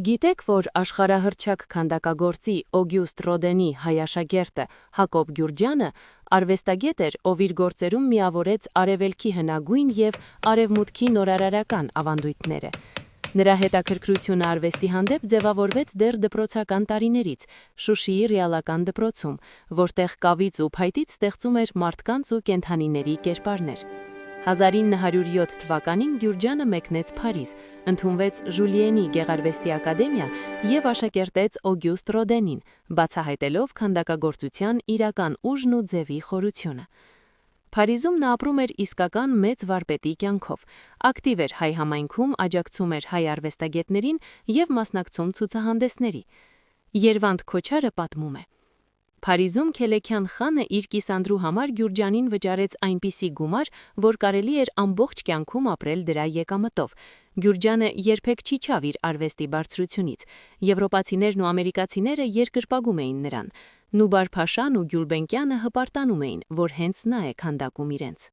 Գիտեք, որ աշխարհահռչակ քանդակագործի Օգյուստ Ռոդենի հայաշակերտը Հակոբ Գյուրջյանը արվեստագետ էր, ով իր գործերում միավորեց արևելքի հնագույն և արևմուտքի նորարարական ավանդույթները։ Նրա հետաքրքրությունը արվեստի հանդեպ ձևավորվեց դեռ դպրոցական տարիներից Շուշիի ռեալական դպրոցում, որտեղ կավից ու փայտից ստեղծում էր մարդկանց ու կենդանիների կերպարներ։ 1907 թվականին Գյուրջյանը մեկնեց Փարիզ, ընդունվեց Ժուլիենի գեղարվեստի ակադեմիա և աշակերտեց Օգյուստ Ռոդենին, բացահայտելով քանդակագործության իրական ուժն ու ձևի խորությունը։ Փարիզում նա ապրում էր իսկական մեծ վարպետի կյանքով, ակտիվ էր հայ համայնքում, աջակցում էր հայ արվեստագետներին և մասնակցում ցուցահանդեսների։ Երվանդ Քոչարը պատմում է. Փարիզում Քելեքյան խանը իր կիսանդրու համար Գյուրջյանին վճարեց այնպիսի գումար, որ կարելի էր ամբողջ կյանքում ապրել դրա եկամտով։ Գյուրջյանը երբեք չիջավ իր արվեստի բարձրությունից։ Եվրոպացիներն ու ամերիկացիները երկրպագում էին նրան։ Նուբար Փաշան ու Գյուլբենկյանը հպարտանում էին, որ հենց նա է քանդակում իրենց։